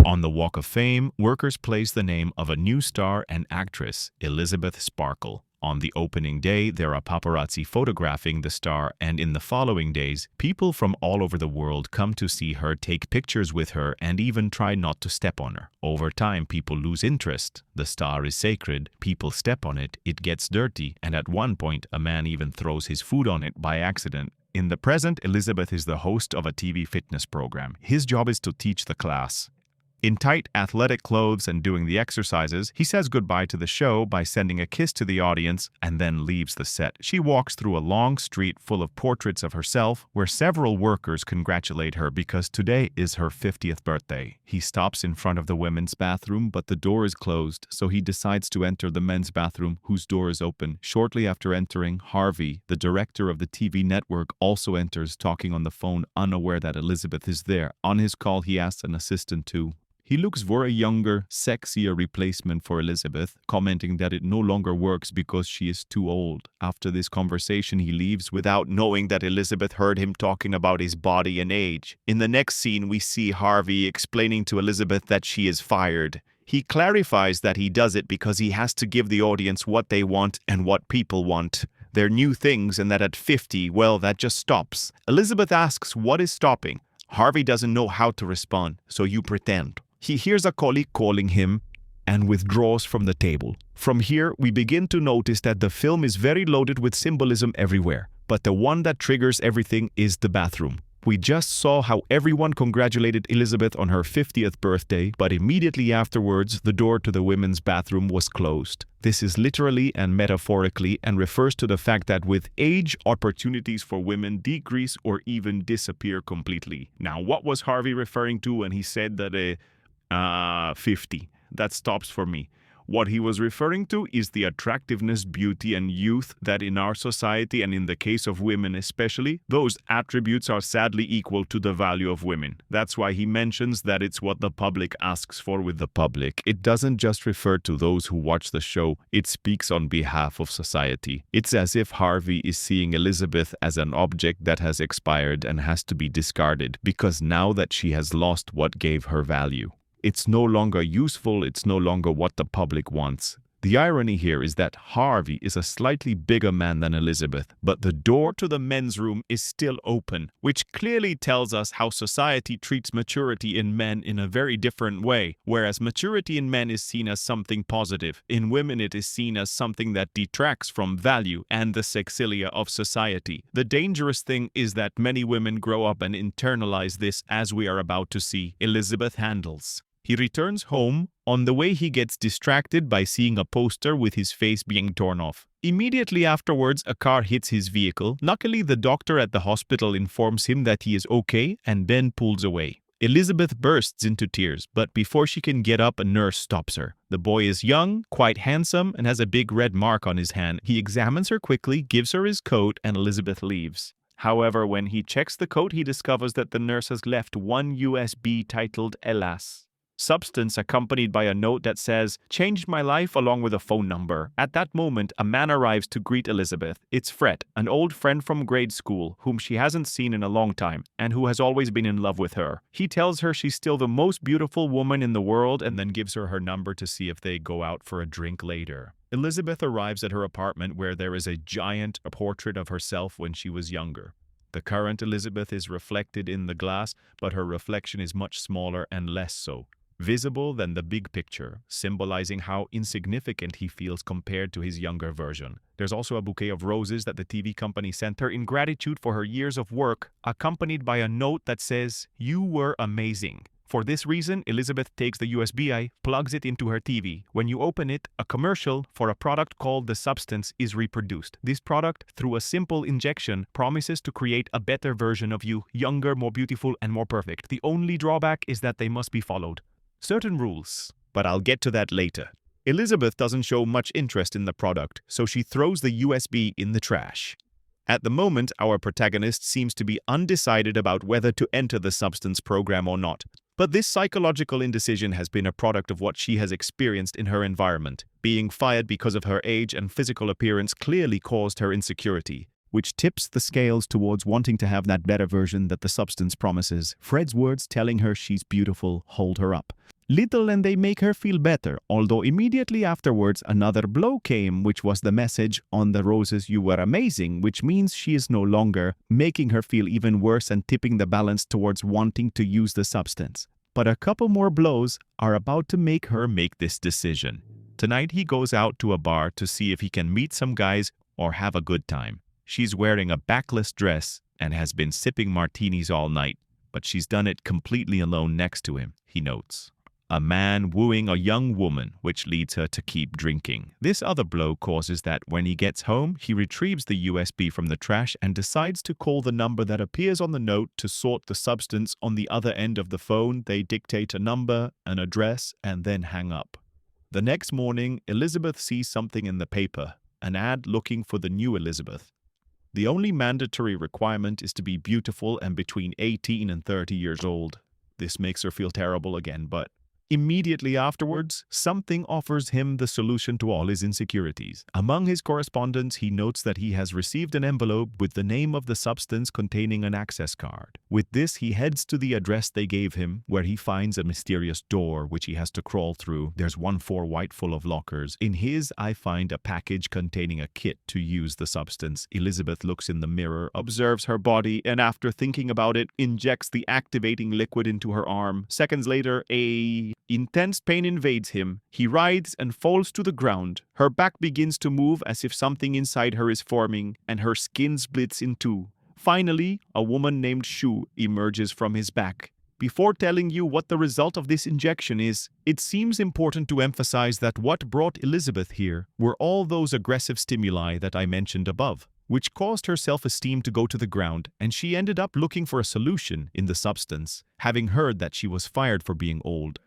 On the Walk of Fame, workers place the name of a new star and actress, Elizabeth Sparkle. On the opening day, there are paparazzi photographing the star, and in the following days, people from all over the world come to see her, take pictures with her, and even try not to step on her. Over time, people lose interest. The star is sacred, people step on it, it gets dirty, and at one point, a man even throws his food on it by accident. In the present, Elizabeth is the host of a TV fitness program. His job is to teach the class. In tight athletic clothes and doing the exercises, he says goodbye to the show by sending a kiss to the audience and then leaves the set. She walks through a long street full of portraits of herself where several workers congratulate her because today is her 50th birthday. He stops in front of the women's bathroom, but the door is closed, so he decides to enter the men's bathroom, whose door is open. Shortly after entering, Harvey, the director of the TV network, also enters, talking on the phone, unaware that Elizabeth is there. On his call, he asks an assistant to He looks for a younger, sexier replacement for Elizabeth, commenting that it no longer works because she is too old. After this conversation, he leaves without knowing that Elizabeth heard him talking about his body and age. In the next scene, we see Harvey explaining to Elizabeth that she is fired. He clarifies that he does it because he has to give the audience what they want and what people want. They're new things, and that at 50, well, that just stops. Elizabeth asks what is stopping. Harvey doesn't know how to respond, so you pretend. He hears a colleague calling him and withdraws from the table. From here, we begin to notice that the film is very loaded with symbolism everywhere, but the one that triggers everything is the bathroom. We just saw how everyone congratulated Elizabeth on her 50th birthday, but immediately afterwards, the door to the women's bathroom was closed. This is literally and metaphorically and refers to the fact that with age, opportunities for women decrease or even disappear completely. Now, what was Harvey referring to when he said that 50? That stops for me. What he was referring to is the attractiveness, beauty, and youth that in our society, and in the case of women especially, those attributes are sadly equal to the value of women. That's why he mentions that it's what the public asks for with the public. It doesn't just refer to those who watch the show, it speaks on behalf of society. It's as if Harvey is seeing Elizabeth as an object that has expired and has to be discarded, because now that she has lost what gave her value, it's no longer useful, it's no longer what the public wants. The irony here is that Harvey is a slightly bigger man than Elizabeth, but the door to the men's room is still open, which clearly tells us how society treats maturity in men in a very different way. Whereas maturity in men is seen as something positive, in women it is seen as something that detracts from value and the sexilia of society. The dangerous thing is that many women grow up and internalize this, as we are about to see Elizabeth handles. He returns home. On the way, he gets distracted by seeing a poster with his face being torn off. Immediately afterwards, a car hits his vehicle. Luckily, the doctor at the hospital informs him that he is okay and then pulls away. Elizabeth bursts into tears, but before she can get up, a nurse stops her. The boy is young, quite handsome, and has a big red mark on his hand. He examines her quickly, gives her his coat, and Elizabeth leaves. However, when he checks the coat, he discovers that the nurse has left one USB titled Elas substance, accompanied by a note that says, "Changed my life," along with a phone number. At that moment, a man arrives to greet Elizabeth. It's Fred, an old friend from grade school, whom she hasn't seen in a long time, and who has always been in love with her. He tells her she's still the most beautiful woman in the world, and then gives her number to see if they go out for a drink later. Elizabeth arrives at her apartment, where there is a giant portrait of herself when she was younger. The current Elizabeth is reflected in the glass, but her reflection is much smaller and less so visible than the big picture, symbolizing how insignificant he feels compared to his younger version. There's also a bouquet of roses that the TV company sent her in gratitude for her years of work, accompanied by a note that says, "You were amazing." For this reason, Elizabeth takes the USB, plugs it into her TV. When you open it, a commercial for a product called The Substance is reproduced. This product, through a simple injection, promises to create a better version of you, younger, more beautiful, and more perfect. The only drawback is that they must be followed. Certain rules, but I'll get to that later. Elizabeth doesn't show much interest in the product, so she throws the USB in the trash. At the moment, our protagonist seems to be undecided about whether to enter the Substance program or not. But this psychological indecision has been a product of what she has experienced in her environment. Being fired because of her age and physical appearance clearly caused her insecurity, which tips the scales towards wanting to have that better version that the Substance promises. Fred's words telling her she's beautiful hold her up. Little and they make her feel better, although immediately afterwards another blow came, which was the message on the roses, "You were amazing," which means she is no longer, making her feel even worse and tipping the balance towards wanting to use the substance. But a couple more blows are about to make her make this decision. Tonight he goes out to a bar to see if he can meet some guys or have a good time. She's wearing a backless dress and has been sipping martinis all night, but she's done it completely alone next to him, he notes. A man wooing a young woman, which leads her to keep drinking. This other blow causes that when he gets home, he retrieves the USB from the trash and decides to call the number that appears on the note to sort the substance. On the other end of the phone, they dictate a number, an address, and then hang up. The next morning, Elizabeth sees something in the paper, an ad looking for the new Elizabeth. The only mandatory requirement is to be beautiful and between 18 and 30 years old. This makes her feel terrible again, but immediately afterwards, something offers him the solution to all his insecurities. Among his correspondence, he notes that he has received an envelope with the name of the substance containing an access card. With this, he heads to the address they gave him, where he finds a mysterious door which he has to crawl through. There's one 4-white full of lockers. In his, I find a package containing a kit to use the substance. Elizabeth looks in the mirror, observes her body, and after thinking about it, injects the activating liquid into her arm. Seconds later, intense pain invades him. He writhes and falls to the ground. Her back begins to move as if something inside her is forming, and her skin splits in two. Finally, a woman named Shu emerges from his back. Before telling you what the result of this injection is, it seems important to emphasize that what brought Elizabeth here were all those aggressive stimuli that I mentioned above, which caused her self-esteem to go to the ground, and she ended up looking for a solution in the substance, having heard that she was fired for being old.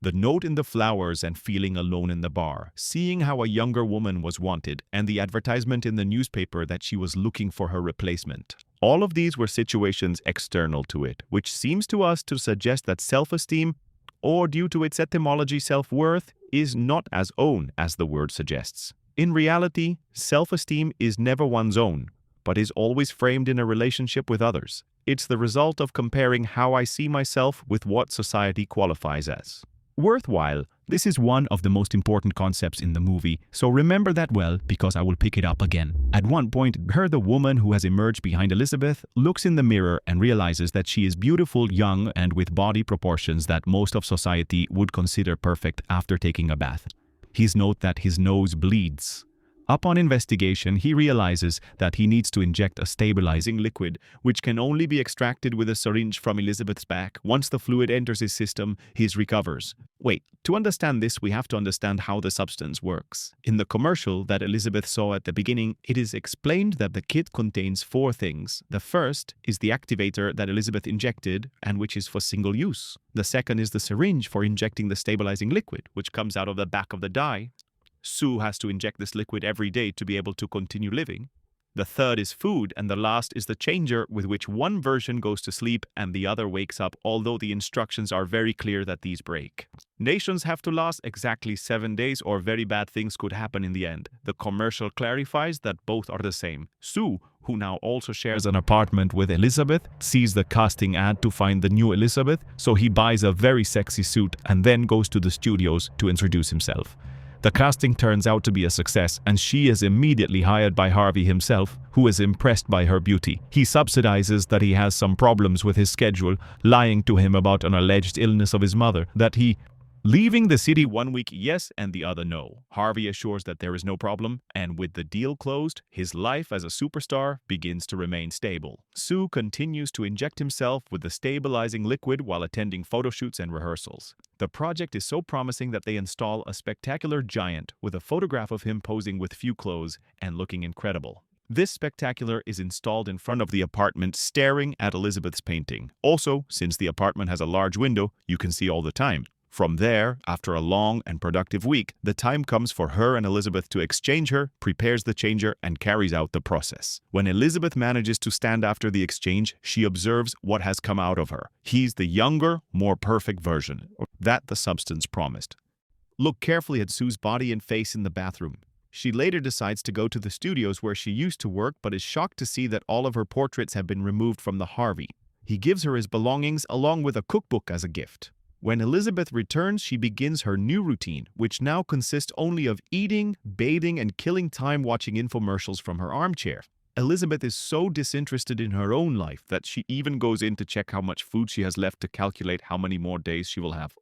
The note in the flowers and feeling alone in the bar, seeing how a younger woman was wanted, and the advertisement in the newspaper that she was looking for her replacement. All of these were situations external to it, which seems to us to suggest that self-esteem, or due to its etymology self-worth, is not as own as the word suggests. In reality, self-esteem is never one's own, but is always framed in a relationship with others. It's the result of comparing how I see myself with what society qualifies as worthwhile. This is one of the most important concepts in the movie, so remember that well, because I will pick it up again. At one point, the woman who has emerged behind Elizabeth looks in the mirror and realizes that she is beautiful, young, and with body proportions that most of society would consider perfect after taking a bath. He's note that his nose bleeds. Upon investigation, he realizes that he needs to inject a stabilizing liquid, which can only be extracted with a syringe from Elizabeth's back. Once the fluid enters his system, he recovers. Wait, to understand this, we have to understand how the substance works. In the commercial that Elizabeth saw at the beginning, it is explained that the kit contains 4 things. The first is the activator that Elizabeth injected, and which is for single use. The second is the syringe for injecting the stabilizing liquid, which comes out of the back of the die. Sue has to inject this liquid every day to be able to continue living. The third is food, and the last is the changer with which one version goes to sleep and the other wakes up, although the instructions are very clear that these break. Nations have to last exactly 7 days or very bad things could happen in the end. The commercial clarifies that both are the same. Sue, who now also shares an apartment with Elizabeth, sees the casting ad to find the new Elizabeth, so he buys a very sexy suit and then goes to the studios to introduce himself. The casting turns out to be a success, and she is immediately hired by Harvey himself, who is impressed by her beauty. He subsidizes that he has some problems with his schedule, lying to him about an alleged illness of his mother, that he leaving the city 1 week yes and the other no. Harvey assures that there is no problem, and with the deal closed, his life as a superstar begins to remain stable. Sue continues to inject himself with the stabilizing liquid while attending photo shoots and rehearsals. The project is so promising that they install a spectacular giant with a photograph of him posing with few clothes and looking incredible. This spectacular is installed in front of the apartment, staring at Elizabeth's painting. Also, since the apartment has a large window, you can see all the time. From there, after a long and productive week, the time comes for her and Elizabeth to exchange her, prepares the changer, and carries out the process. When Elizabeth manages to stand after the exchange, she observes what has come out of her. He's the younger, more perfect version that the substance promised. Look carefully at Sue's body and face in the bathroom. She later decides to go to the studios where she used to work, but is shocked to see that all of her portraits have been removed from the Harvey. He gives her his belongings along with a cookbook as a gift. When Elizabeth returns, she begins her new routine, which now consists only of eating, bathing, and killing time watching infomercials from her armchair. Elizabeth is so disinterested in her own life that she even goes in to check how much food she has left to calculate how many more days she will have.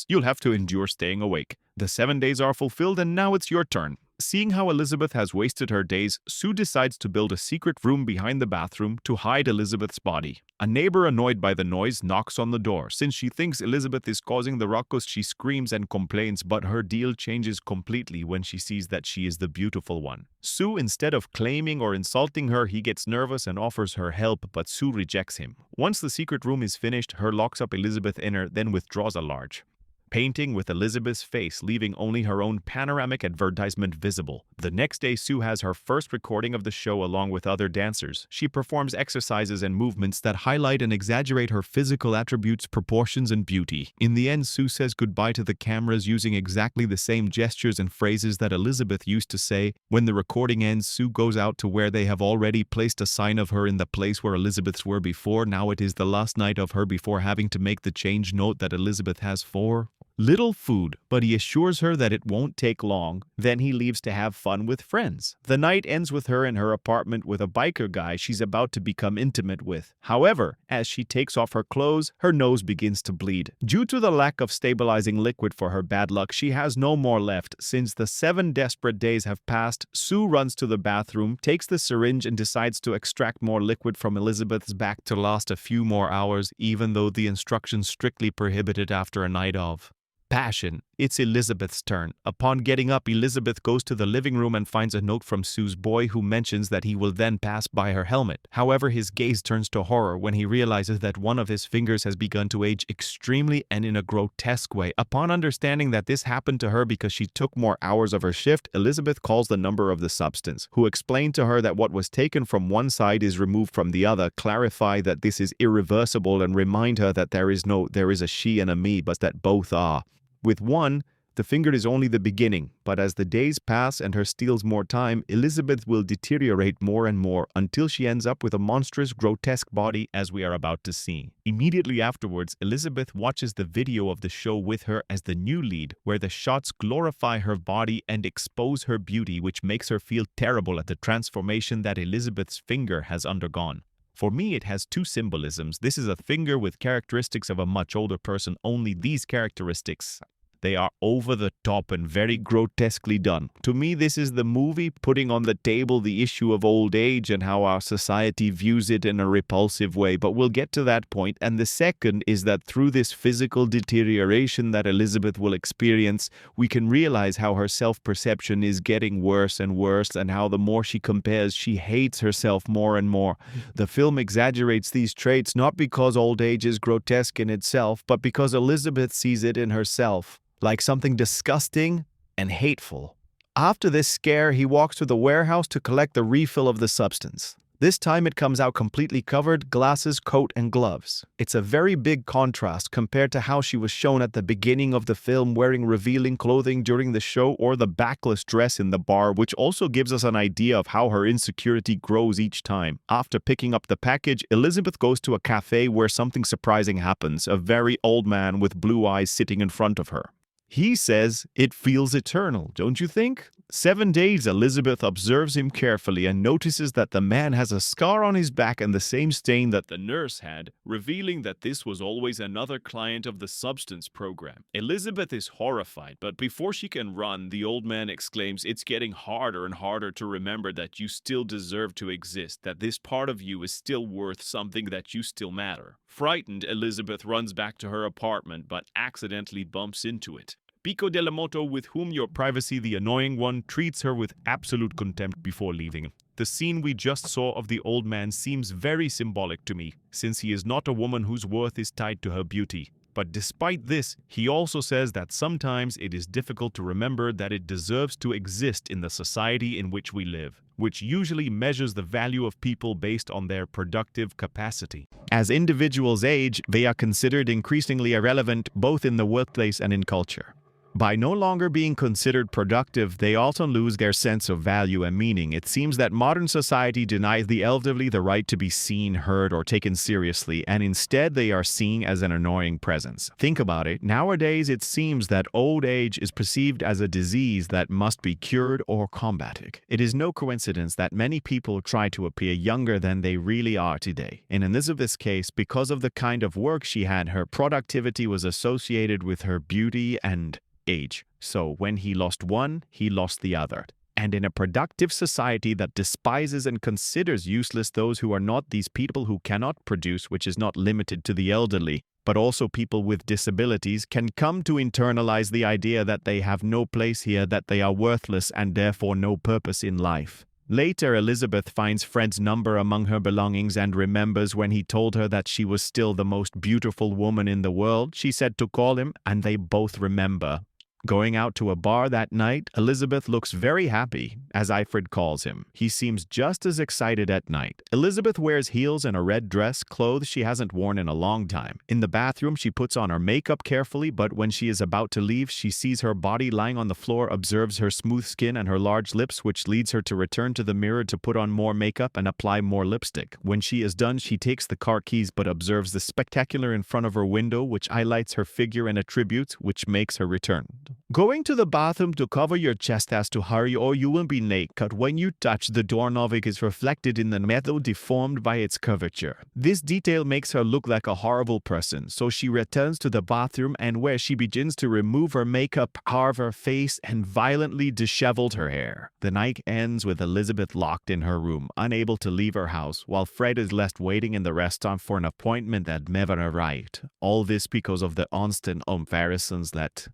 You'll have to endure staying awake. The 7 days are fulfilled and now it's your turn. Seeing how Elizabeth has wasted her days, Sue decides to build a secret room behind the bathroom to hide Elizabeth's body. A neighbor, annoyed by the noise, knocks on the door. Since she thinks Elizabeth is causing the ruckus, she screams and complains, but her deal changes completely when she sees that she is the beautiful one. Sue, instead of claiming or insulting her, he gets nervous and offers her help, but Sue rejects him. Once the secret room is finished, her locks up Elizabeth in her, then withdraws a large painting with Elizabeth's face, leaving only her own panoramic advertisement visible. The next day, Sue has her first recording of the show along with other dancers. She performs exercises and movements that highlight and exaggerate her physical attributes, proportions, and beauty. In the end, Sue says goodbye to the cameras using exactly the same gestures and phrases that Elizabeth used to say. When the recording ends, Sue goes out to where they have already placed a sign of her in the place where Elizabeth's were before. Now it is the last night of her before having to make the change. Note that Elizabeth has 4 little food, but he assures her that it won't take long. Then he leaves to have fun with friends. The night ends with her in her apartment with a biker guy she's about to become intimate with. However, as she takes off her clothes, her nose begins to bleed. Due to the lack of stabilizing liquid for her bad luck, she has no more left. Since the 7 desperate days have passed, Sue runs to the bathroom, takes the syringe, and decides to extract more liquid from Elizabeth's back to last a few more hours, even though the instructions strictly prohibit it after a night of passion. It's Elizabeth's turn. Upon getting up, Elizabeth goes to the living room and finds a note from Sue's boy who mentions that he will then pass by her helmet. However, his gaze turns to horror when he realizes that one of his fingers has begun to age extremely and in a grotesque way. Upon understanding that this happened to her because she took more hours of her shift, Elizabeth calls the number of the substance, who explained to her that what was taken from one side is removed from the other, clarify that this is irreversible, and remind her that there is a she and a me, but that both are. With one, the finger is only the beginning, but as the days pass and her steals more time, Elizabeth will deteriorate more and more until she ends up with a monstrous, grotesque body, as we are about to see. Immediately afterwards, Elizabeth watches the video of the show with her as the new lead, where the shots glorify her body and expose her beauty, which makes her feel terrible at the transformation that Elizabeth's finger has undergone. For me, it has 2 symbolisms. This is a finger with characteristics of a much older person. Only these characteristics, they are over the top and very grotesquely done. To me, this is the movie putting on the table the issue of old age and how our society views it in a repulsive way, but we'll get to that point. And the second is that through this physical deterioration that Elizabeth will experience, we can realize how her self-perception is getting worse and worse, and how the more she compares, she hates herself more and more. The film exaggerates these traits not because old age is grotesque in itself, but because Elizabeth sees it in herself like something disgusting and hateful. After this scare, he walks to the warehouse to collect the refill of the substance. This time it comes out completely covered, glasses, coat, and gloves. It's a very big contrast compared to how she was shown at the beginning of the film wearing revealing clothing during the show, or the backless dress in the bar, which also gives us an idea of how her insecurity grows each time. After picking up the package, Elizabeth goes to a cafe where something surprising happens. A very old man with blue eyes sitting in front of her. He says it feels eternal, don't you think? 7 days. Elizabeth observes him carefully and notices that the man has a scar on his back and the same stain that the nurse had, revealing that this was always another client of the substance program. Elizabeth is horrified, but before she can run, the old man exclaims, "It's getting harder and harder to remember that you still deserve to exist, that this part of you is still worth something, that you still matter." Frightened, Elizabeth runs back to her apartment, but accidentally bumps into it. Pico della Moto, with whom your privacy, the annoying one, treats her with absolute contempt before leaving. The scene we just saw of the old man seems very symbolic to me, since he is not a woman whose worth is tied to her beauty. But despite this, he also says that sometimes it is difficult to remember that it deserves to exist in the society in which we live, which usually measures the value of people based on their productive capacity. As individuals age, they are considered increasingly irrelevant both in the workplace and in culture. By no longer being considered productive, they often lose their sense of value and meaning. It seems that modern society denies the elderly the right to be seen, heard, or taken seriously, and instead they are seen as an annoying presence. Think about it. Nowadays, it seems that old age is perceived as a disease that must be cured or combated. It is no coincidence that many people try to appear younger than they really are today. In Elizabeth's case, because of the kind of work she had, her productivity was associated with her beauty and age. So when he lost one, he lost the other. And in a productive society that despises and considers useless those who are not, these people who cannot produce, which is not limited to the elderly, but also people with disabilities, can come to internalize the idea that they have no place here, that they are worthless and therefore no purpose in life. Later, Elizabeth finds Fred's number among her belongings and remembers when he told her that she was still the most beautiful woman in the world. She said to call him, and they both remember. Going out to a bar that night, Elizabeth looks very happy, as Alfred calls him. He seems just as excited at night. Elizabeth wears heels and a red dress, clothes she hasn't worn in a long time. In the bathroom, she puts on her makeup carefully, but when she is about to leave, she sees her body lying on the floor, observes her smooth skin and her large lips, which leads her to return to the mirror to put on more makeup and apply more lipstick. When she is done, she takes the car keys but observes the spectacular in front of her window, which highlights her figure and attributes, which makes her return. Going to the bathroom to cover your chest has to hurry or you will be naked. When you touch the doorknob, it is reflected in the metal, deformed by its curvature. This detail makes her look like a horrible person, so she returns to the bathroom and where she begins to remove her makeup, carve her face, and violently disheveled her hair. The night ends with Elizabeth locked in her room, unable to leave her house, while Fred is left waiting in the restaurant for an appointment that never arrived. All this because of the constant comparisons that,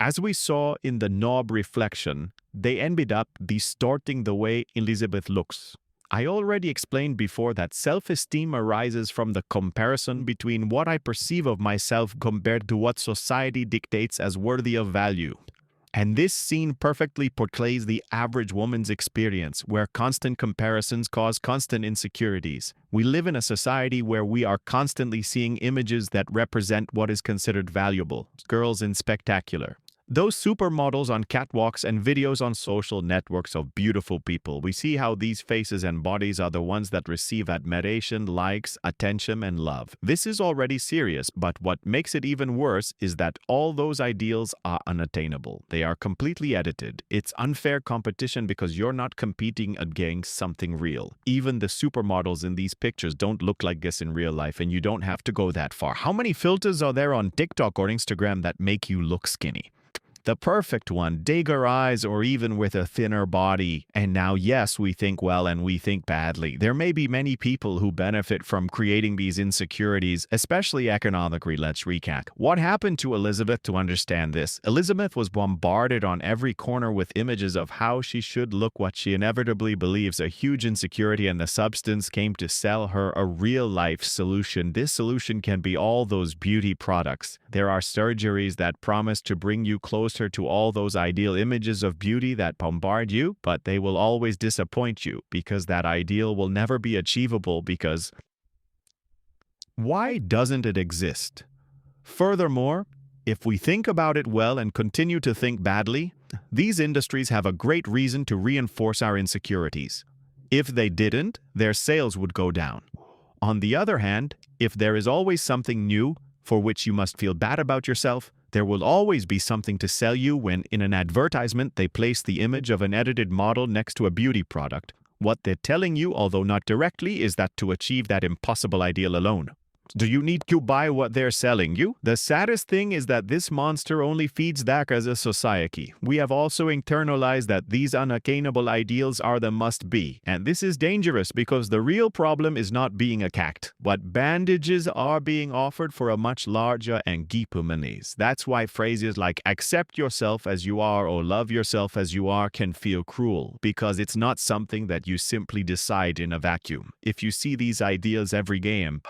as we saw in the knob reflection, they ended up distorting the way Elizabeth looks. I already explained before that self-esteem arises from the comparison between what I perceive of myself compared to what society dictates as worthy of value. And this scene perfectly portrays the average woman's experience, where constant comparisons cause constant insecurities. We live in a society where we are constantly seeing images that represent what is considered valuable. Girls in spectacular. Those supermodels on catwalks and videos on social networks of beautiful people. We see how these faces and bodies are the ones that receive admiration, likes, attention, and love. This is already serious, but what makes it even worse is that all those ideals are unattainable. They are completely edited. It's unfair competition because you're not competing against something real. Even the supermodels in these pictures don't look like this in real life, and you don't have to go that far. How many filters are there on TikTok or Instagram that make you look skinny? The perfect one, bigger eyes, or even with a thinner body. And now, yes, we think well and we think badly. There may be many people who benefit from creating these insecurities, especially economically. Let's recap. What happened to Elizabeth to understand this? Elizabeth was bombarded on every corner with images of how she should look, what she inevitably believes a huge insecurity, and the substance came to sell her a real-life solution. This solution can be all those beauty products. There are surgeries that promise to bring you closer to all those ideal images of beauty that bombard you, but they will always disappoint you because that ideal will never be achievable because why doesn't it exist? Furthermore, if we think about it well and continue to think badly, these industries have a great reason to reinforce our insecurities. If they didn't, their sales would go down. On the other hand, if there is always something new for which you must feel bad about yourself, there will always be something to sell you when, in an advertisement, they place the image of an edited model next to a beauty product. What they're telling you, although not directly, is that to achieve that impossible ideal alone, do you need to buy what they're selling you? The saddest thing is that this monster only feeds back as a society. We have also internalized that these unattainable ideals are the must-be. And this is dangerous because the real problem is not being attacked, but bandages are being offered for a much larger and deeper menace. That's why phrases like accept yourself as you are or love yourself as you are can feel cruel, because it's not something that you simply decide in a vacuum. If you see these ideals every game,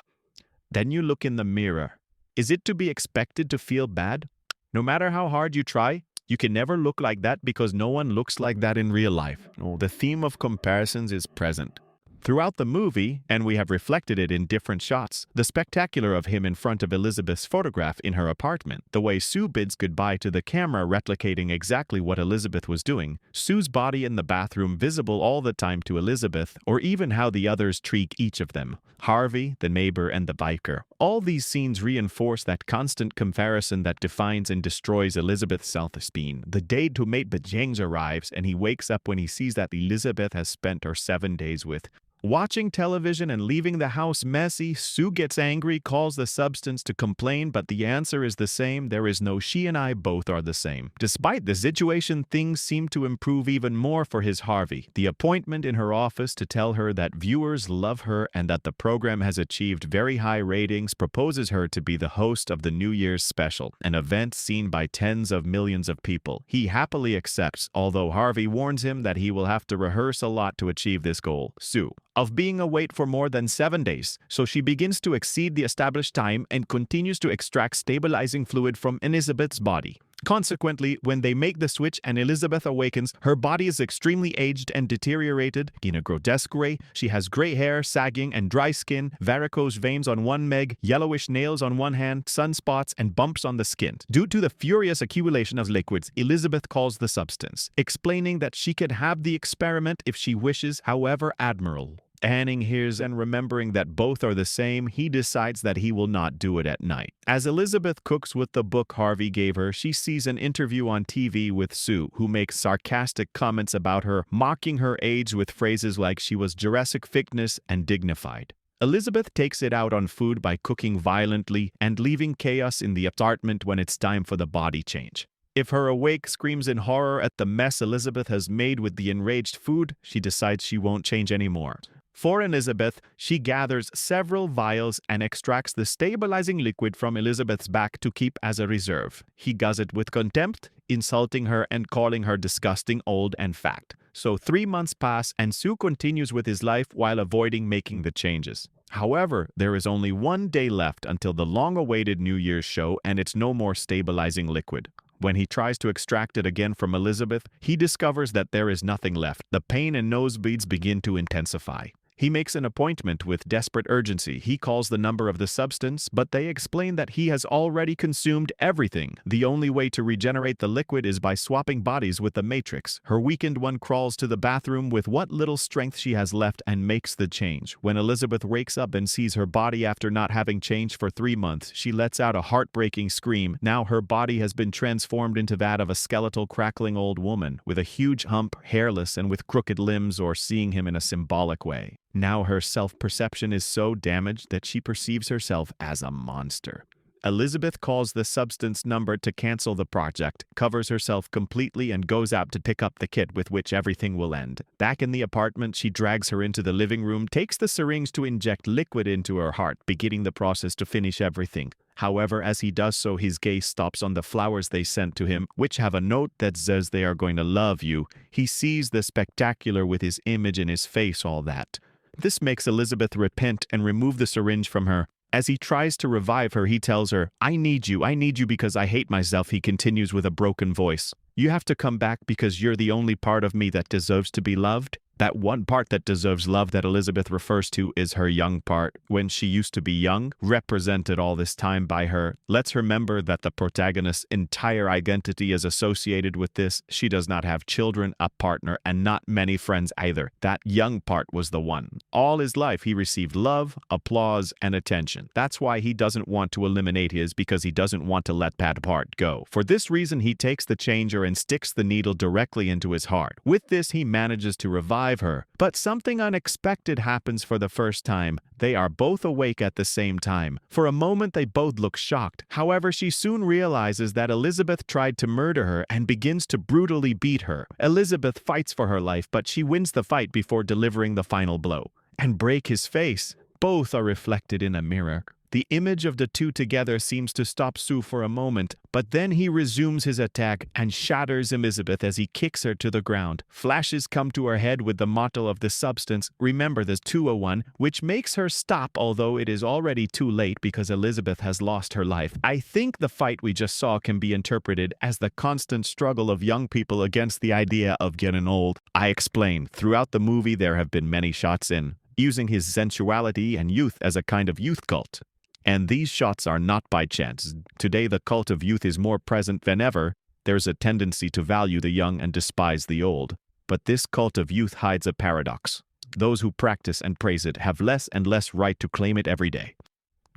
then you look in the mirror. Is it to be expected to feel bad? No matter how hard you try, you can never look like that because no one looks like that in real life. Oh, the theme of comparisons is present. Throughout the movie, and we have reflected it in different shots, the spectacular of him in front of Elizabeth's photograph in her apartment, the way Sue bids goodbye to the camera replicating exactly what Elizabeth was doing, Sue's body in the bathroom visible all the time to Elizabeth, or even how the others treat each of them, Harvey, the neighbor, and the biker. All these scenes reinforce that constant comparison that defines and destroys Elizabeth's self-esteem. The day to mate Bajang arrives, and he wakes up when he sees that Elizabeth has spent her 7 days with. Watching television and leaving the house messy, Sue gets angry, calls the substance to complain, but the answer is the same. There is no she and I, both are the same. Despite the situation, things seem to improve even more for his Harvey. The appointment in her office to tell her that viewers love her and that the program has achieved very high ratings proposes her to be the host of the New Year's special, an event seen by tens of millions of people. He happily accepts, although Harvey warns him that he will have to rehearse a lot to achieve this goal. Sue of being awake for more than 7 days, so she begins to exceed the established time and continues to extract stabilizing fluid from Elizabeth's body. Consequently, when they make the switch and Elizabeth awakens, her body is extremely aged and deteriorated. In a grotesque way, she has gray hair, sagging and dry skin, varicose veins on one leg, yellowish nails on one hand, sunspots and bumps on the skin. Due to the furious accumulation of liquids, Elizabeth calls the substance, explaining that she can have the experiment if she wishes, however admirable. Anning hears, and remembering that both are the same, he decides that he will not do it at night. As Elizabeth cooks with the book Harvey gave her, she sees an interview on TV with Sue, who makes sarcastic comments about her, mocking her age with phrases like she was Jurassic fitness and dignified. Elizabeth takes it out on food by cooking violently and leaving chaos in the apartment when it's time for the body change. If her awake screams in horror at the mess Elizabeth has made with the enraged food, she decides she won't change anymore. For Elizabeth, she gathers several vials and extracts the stabilizing liquid from Elizabeth's back to keep as a reserve. He does it with contempt, insulting her and calling her disgusting, old, and fat. So 3 months pass and Sue continues with his life while avoiding making the changes. However, there is only 1 day left until the long-awaited New Year's show, and it's no more stabilizing liquid. When he tries to extract it again from Elizabeth, he discovers that there is nothing left. The pain and nosebleeds begin to intensify. He makes an appointment with desperate urgency. He calls the number of the substance, but they explain that he has already consumed everything. The only way to regenerate the liquid is by swapping bodies with the Matrix. Her weakened one crawls to the bathroom with what little strength she has left and makes the change. When Elizabeth wakes up and sees her body after not having changed for 3 months, she lets out a heartbreaking scream. Now her body has been transformed into that of a skeletal, crackling old woman, with a huge hump, hairless, and with crooked limbs, or seeing him in a symbolic way. Now her self-perception is so damaged that she perceives herself as a monster. Elizabeth calls the substance number to cancel the project, covers herself completely, and goes out to pick up the kit with which everything will end. Back in the apartment, she drags her into the living room, takes the syringe to inject liquid into her heart, beginning the process to finish everything. However, as he does so, his gaze stops on the flowers they sent to him, which have a note that says they are going to love you. He sees the spectacular with his image in his face, all that. This makes Elizabeth repent and remove the syringe from her. As he tries to revive her, he tells her, I need you because I hate myself," he continues with a broken voice. "You have to come back because you're the only part of me that deserves to be loved." That one part that deserves love that Elizabeth refers to is her young part, when she used to be young, represented all this time by her. Let's remember that the protagonist's entire identity is associated with this. She does not have children, a partner, and not many friends either. That young part was the one. All his life he received love, applause, and attention. That's why he doesn't want to eliminate his, because he doesn't want to let that part go. For this reason, he takes the changer and sticks the needle directly into his heart. With this, he manages to revive her. But something unexpected happens for the first time. They are both awake at the same time. For a moment, they both look shocked. However, she soon realizes that Elizabeth tried to murder her and begins to brutally beat her. Elizabeth fights for her life, but she wins the fight before delivering the final blow. And break his face. Both are reflected in a mirror. The image of the two together seems to stop Sue for a moment, but then he resumes his attack and shatters Elizabeth as he kicks her to the ground. Flashes come to her head with the motto of the substance, "Remember the 201," which makes her stop, although it is already too late because Elizabeth has lost her life. I think the fight we just saw can be interpreted as the constant struggle of young people against the idea of getting old. I explain, throughout the movie there have been many shots in using his sensuality and youth as a kind of youth cult. And these shots are not by chance. Today the cult of youth is more present than ever. There's a tendency to value the young and despise the old. But this cult of youth hides a paradox. Those who practice and praise it have less and less right to claim it every day.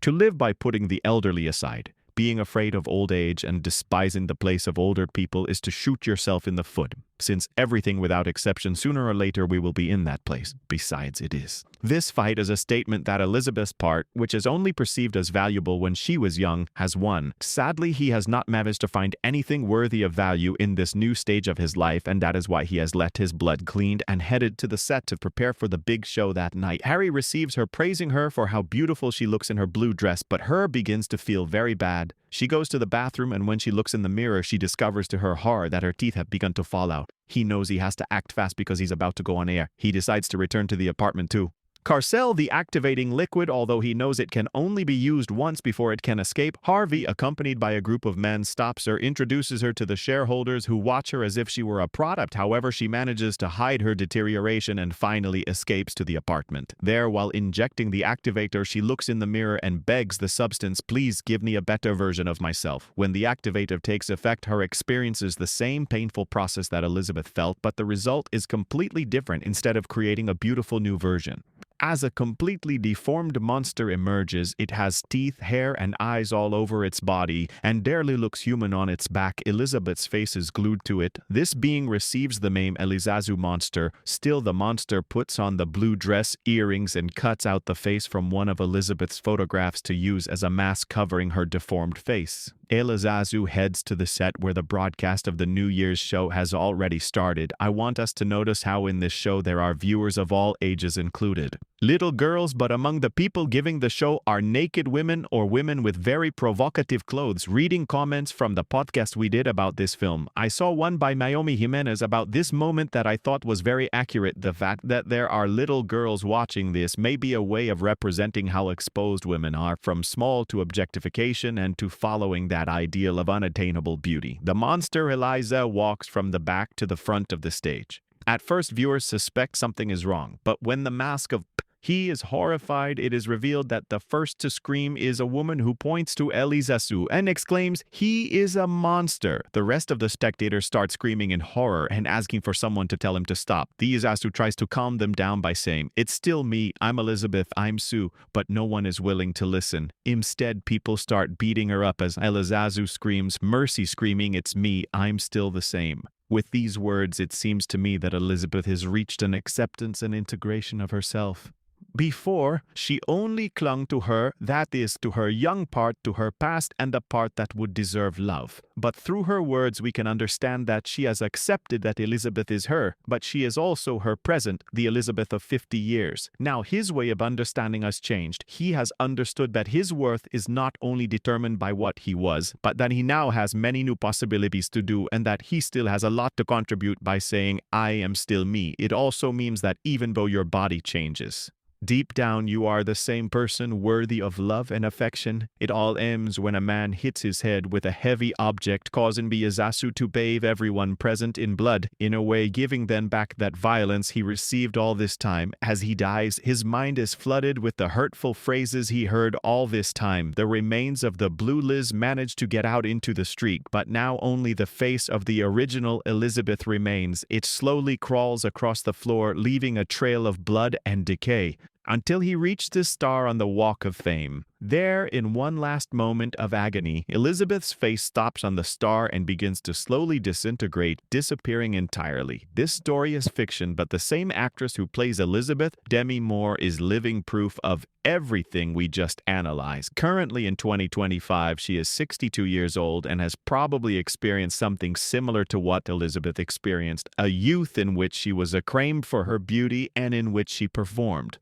To live by putting the elderly aside, being afraid of old age and despising the place of older people is to shoot yourself in the foot, since everything without exception sooner or later we will be in that place. Besides, it is. This fight is a statement that Elizabeth's part, which is only perceived as valuable when she was young, has won. Sadly, he has not managed to find anything worthy of value in this new stage of his life, and that is why he has let his blood cleaned and headed to the set to prepare for the big show that night. Harry receives her praising her for how beautiful she looks in her blue dress, but her begins to feel very bad. She goes to the bathroom, and when she looks in the mirror, she discovers to her horror that her teeth have begun to fall out. He knows he has to act fast because he's about to go on air. He decides to return to the apartment too. Carcel, the activating liquid, although he knows it can only be used once before it can escape. Harvey, accompanied by a group of men, stops her, introduces her to the shareholders who watch her as if she were a product. However, she manages to hide her deterioration and finally escapes to the apartment. There, while injecting the activator, she looks in the mirror and begs the substance, "Please give me a better version of myself." When the activator takes effect, her experiences the same painful process that Elizabeth felt, but the result is completely different instead of creating a beautiful new version. As a completely deformed monster emerges, it has teeth, hair, and eyes all over its body, and barely looks human on its back. Elizabeth's face is glued to it. This being receives the name Elizazu Monster. Still, the monster puts on the blue dress, earrings, and cuts out the face from one of Elizabeth's photographs to use as a mask covering her deformed face. Elizazu heads to the set where the broadcast of the New Year's show has already started. I want us to notice how in this show there are viewers of all ages included. Little girls, but among the people giving the show are naked women or women with very provocative clothes. Reading comments from the podcast we did about this film, I saw one by Naomi Jimenez about this moment that I thought was very accurate. The fact that there are little girls watching this may be a way of representing how exposed women are, from small to objectification and to following that ideal of unattainable beauty. The monster Eliza walks from the back to the front of the stage. At first, viewers suspect something is wrong, but when the mask of he is horrified, it is revealed that the first to scream is a woman who points to Elizazu and exclaims, "He is a monster." The rest of the spectators start screaming in horror and asking for someone to tell him to stop. Elizazu tries to calm them down by saying, "It's still me, I'm Elizabeth, I'm Sue," but no one is willing to listen. Instead, people start beating her up as Elizazu screams, "Mercy," screaming, "It's me, I'm still the same." With these words, it seems to me that Elizabeth has reached an acceptance and integration of herself. Before, she only clung to her, that is, to her young part, to her past, and the part that would deserve love. But through her words we can understand that she has accepted that Elizabeth is her, but she is also her present, the Elizabeth of 50 years. Now his way of understanding has changed. He has understood that his worth is not only determined by what he was, but that he now has many new possibilities to do, and that he still has a lot to contribute by saying, "I am still me." It also means that even though your body changes, deep down, you are the same person worthy of love and affection. It all ends when a man hits his head with a heavy object, causing Elizazu to bathe everyone present in blood, in a way giving them back that violence he received all this time. As he dies, his mind is flooded with the hurtful phrases he heard all this time. The remains of the Blue Liz manage to get out into the street, but now only the face of the original Elizabeth remains. It slowly crawls across the floor, leaving a trail of blood and decay, until he reached the star on the Walk of Fame. There, in one last moment of agony, Elizabeth's face stops on the star and begins to slowly disintegrate, disappearing entirely. This story is fiction, but the same actress who plays Elizabeth, Demi Moore, is living proof of everything we just analyzed. Currently in 2025, she is 62 years old and has probably experienced something similar to what Elizabeth experienced, a youth in which she was acclaimed for her beauty and in which she performed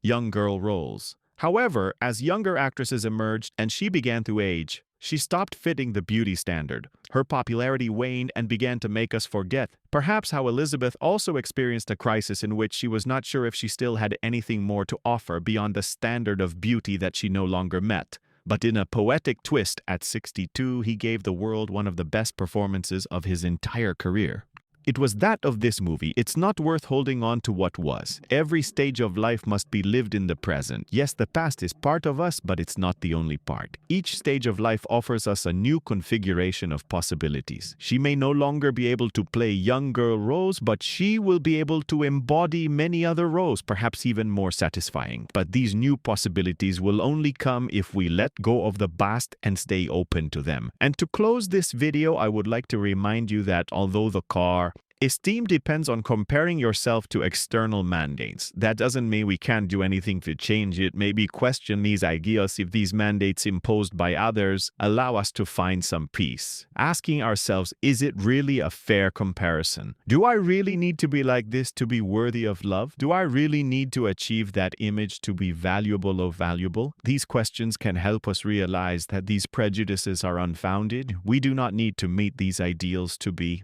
young girl roles. However, as younger actresses emerged and she began to age, she stopped fitting the beauty standard. Her popularity waned and began to make us forget, perhaps, how Elizabeth also experienced a crisis in which she was not sure if she still had anything more to offer beyond the standard of beauty that she no longer met. But in a poetic twist, at 62, he gave the world one of the best performances of his entire career. It was that of this movie. It's not worth holding on to what was. Every stage of life must be lived in the present. Yes, the past is part of us, but it's not the only part. Each stage of life offers us a new configuration of possibilities. She may no longer be able to play young girl Rose, but she will be able to embody many other roles, perhaps even more satisfying. But these new possibilities will only come if we let go of the past and stay open to them. And to close this video, I would like to remind you that although the car esteem depends on comparing yourself to external mandates. That doesn't mean we can't do anything to change it. Maybe question these ideas if these mandates imposed by others allow us to find some peace. Asking ourselves, is it really a fair comparison? Do I really need to be like this to be worthy of love? Do I really need to achieve that image to be valuable or valuable? These questions can help us realize that these prejudices are unfounded. We do not need to meet these ideals to be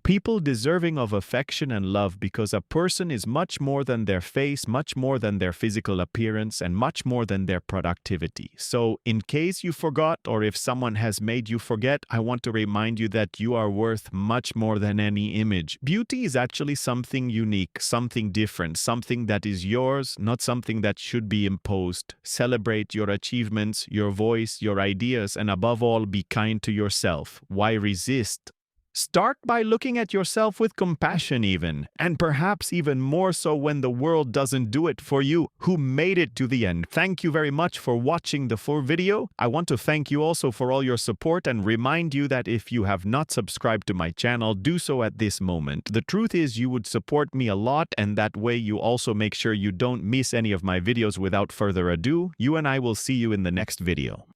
people deserving of affection and love, because a person is much more than their face, much more than their physical appearance, and much more than their productivity. So, in case you forgot, or if someone has made you forget, I want to remind you that you are worth much more than any image. Beauty is actually something unique, something different, something that is yours, not something that should be imposed. Celebrate your achievements, your voice, your ideas, and above all, be kind to yourself. Why resist? Start by looking at yourself with compassion even, and perhaps even more so when the world doesn't do it for you, who made it to the end. Thank you very much for watching the full video. I want to thank you also for all your support and remind you that if you have not subscribed to my channel, do so at this moment. The truth is you would support me a lot, and that way you also make sure you don't miss any of my videos. Without further ado, you and I will see you in the next video.